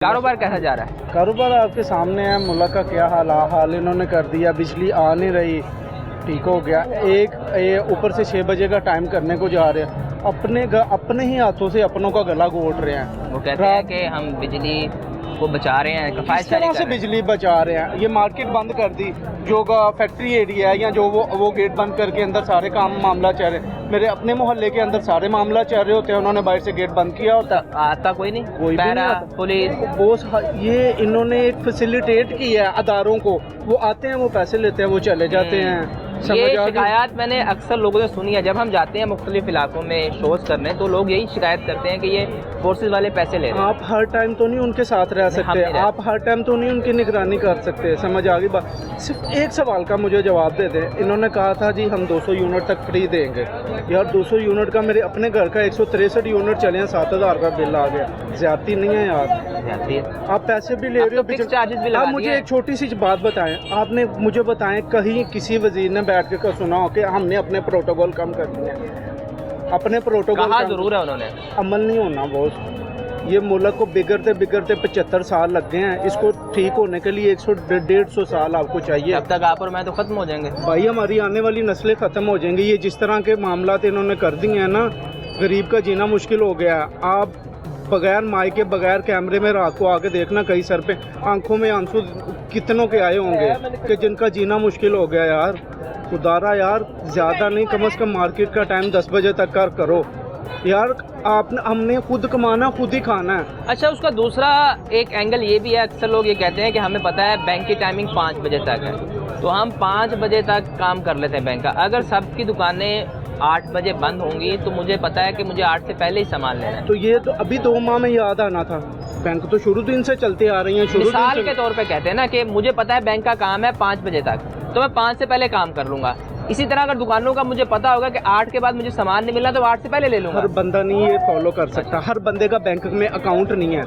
कारोबार कैसा जा रहा है? कारोबार आपके सामने है। मुल्क का क्या हाल इन्होंने कर दिया। बिजली आ नहीं रही, ठीक हो गया। ऊपर से 6 बजे का टाइम करने को जा रहे हैं। अपने ही हाथों से अपनों का गला घोट रहे हैं। वो कहते हैं कि हम बिजली को बचा रहे हैं, किस तरह से बिजली बचा रहे हैं? ये मार्केट बंद कर दी, जो फैक्ट्री एरिया है या जो वो गेट बंद करके अंदर सारे काम मामला चल रहे हैं। मेरे अपने मोहल्ले के अंदर सारे मामला चल रहे होते हैं, उन्होंने बाहर से गेट बंद किया होता। आता कोई नहीं, कोई भी नहीं आता। पुलिस ये इन्होंने एक फैसिलिटेट किया है अदारों को। वो आते हैं, वो पैसे लेते हैं, वो चले जाते हैं। ये शिकायत मैंने अक्सर लोगों से सुनी है। जब हम जाते हैं मुख्तलिफ इलाकों में शोज करने, तो लोग यही शिकायत करते हैं कि ये फोर्सेस वाले पैसे ले रहे हैं। आप हर टाइम तो नहीं उनके साथ रह सकते, आप हर टाइम तो नहीं उनकी निगरानी कर सकते। समझ आ गई बात? सिर्फ एक सवाल का मुझे जवाब दे दें। इन्होंने कहा था जी हम 200 यूनिट तक फ्री देंगे। यार 200 यूनिट का मेरे अपने घर का 163 यूनिट चले हैं, 7000 का बिल आ गया। ज्यादती नहीं है यार? आप पैसे भी ले रहे हो, चार्जेस भी लगा। आप मुझे एक छोटी सी बात बताएं, आपने मुझे बताएं कहीं किसी वजीर ने बैठ के सुना हो कि हमने अपने प्रोटोकॉल कम कर दिए? अपने प्रोटोकॉल जरूर है, उन्होंने अमल नहीं होना बॉस। ये मुल्क को बिगड़ते 75 साल लग गए हैं। इसको ठीक होने के लिए 100-150 साल आपको चाहिए। तब तक आप और मैं तो खत्म हो जाएंगे भाई, हमारी आने वाली नस्लें खत्म हो जाएंगी। ये जिस तरह के मामला इन्होंने कर दिए हैं ना, गरीब का जीना मुश्किल हो गया है। आप बगैर माइक के, बगैर कैमरे में रात को आके देखना, कई सर पे आंखों में आंसू कितनों के आए होंगे कि जिनका जीना मुश्किल हो गया। यार खुदारा यार, ज़्यादा नहीं, कम से कम मार्केट का टाइम 10 बजे तक का करो यार। हमने खुद कमाना, खुद ही खाना है। अच्छा, उसका दूसरा एक एंगल ये भी है, अक्सर लोग ये कहते हैं कि हमें पता है बैंक की टाइमिंग 5 बजे तक है, तो हम 5 बजे तक काम कर लेते हैं बैंक का। अगर सबकी दुकानें 8 बजे बंद होंगी तो मुझे पता है कि मुझे 8 से पहले ही सामान लेना है। तो ये तो अभी 2 माह में याद आना था। बैंक तो शुरू दिन से चलते आ रही है। मिसाल के तौर पे कहते हैं ना कि मुझे पता है बैंक का काम है 5 बजे तक, तो मैं 5 से पहले काम कर लूंगा। इसी तरह अगर दुकानों का मुझे पता होगा कि 8 के बाद मुझे सामान नहीं मिला तो 8 से पहले ले लूंगा। हर बंदा नहीं ये फॉलो कर सकता। हर बंदे का बैंक में अकाउंट नहीं है।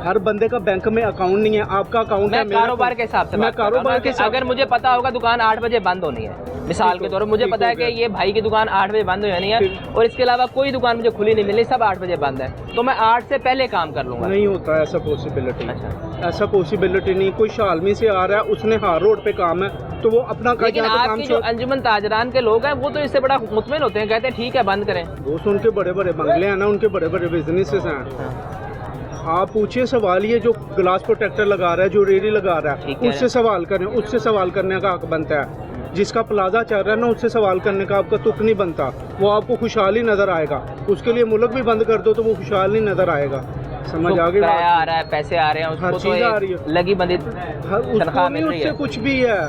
हर बंदे का बैंक में अकाउंट नहीं है। आपका अकाउंट है। कारोबार के हिसाब से मैं कारोबार के अगर मुझे पता होगा दुकान 8 बजे बंद होनी है, मिसाल के तौर पर मुझे पता है कि ये भाई की दुकान 8 बजे बंद होनी है और इसके अलावा कोई दुकान मुझे खुली नहीं मिली, सब 8 बजे बंद है, तो मैं 8 से पहले काम कर लूंगा। नहीं होता ऐसा पॉसिबिलिटी। अच्छा, ऐसा पॉसिबिलिटी नहीं। कोई शालमी से आ रहा है, उसने हार रोड पे काम है, तो वो अपना लेकिन आपकी जो अंजुमन ताजरान के लोग हैं वो तो इससे बड़ा मुतमिन होते हैं, कहते हैं ठीक है बंद करें। दोस्त उनके बड़े बड़े बंगले हैं ना, उनके बड़े बड़े बिजनेसेस हैं। आप पूछिए सवाल, ये जो ग्लास प्रोटेक्टर लगा रहा है, जो रेडी लगा रहा है, उससे सवाल करें। उससे सवाल करने का हक बनता है। जिसका प्लाजा चल रहा है ना, उससे सवाल करने का आपका तुक नहीं बनता। वो आपको खुशहाली नजर आएगा। उसके लिए मुल्क भी बंद कर दो तो वो खुशहाल नहीं नजर आएगा। समझ आ गई? आ रहा है, पैसे आ रहे हैं, हर चीज आ रही है, लगी बंदी तनख्वाह मिल रही है। उससे कुछ भी है,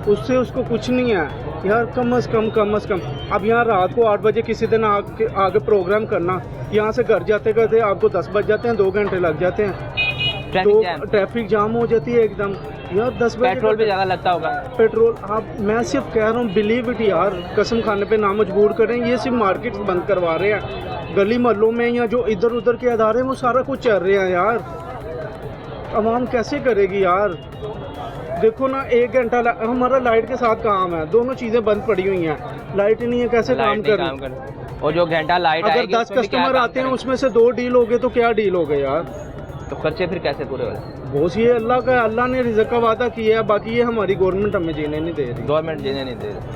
उससे उसको कुछ नहीं है यार। कम से कम अब यहाँ रात को 8 बजे किसी दिन आगे प्रोग्राम करना, यहाँ से घर जाते करते आपको 10 बज जाते हैं, 2 घंटे लग जाते हैं। ट्रैफिक जाम हो जाती है एकदम यार। 10 बजे पेट्रोल भी ज़्यादा लगता होगा। पेट्रोल मैं सिर्फ कह रहा हूँ, बिलीव इट यार, कसम खाने पे ना मजबूर करें। ये सिर्फ मार्केट बंद करवा रहे हैं। गली मोहल्लों में या जो इधर उधर के अदारे हैं वो सारा कुछ चल रहे हैं यार। आवाम कैसे करेगी यार? देखो ना, 1 घंटा हमारा लाइट के साथ काम है, दोनों चीज़ें बंद पड़ी हुई हैं। लाइट नहीं है, कैसे काम कर? और जो घंटा लाइट अगर 10 कस्टमर आते हैं उसमें से 2 डील हो गए तो क्या डील हो गए यार? तो खर्चे फिर कैसे पूरे हो? बोस ये अल्लाह का, अल्लाह ने रिज़्क़ का वादा किया है, बाकी ये हमारी गवर्नमेंट हमें जीने नहीं दे रही। गवर्नमेंट जीने नहीं दे रही।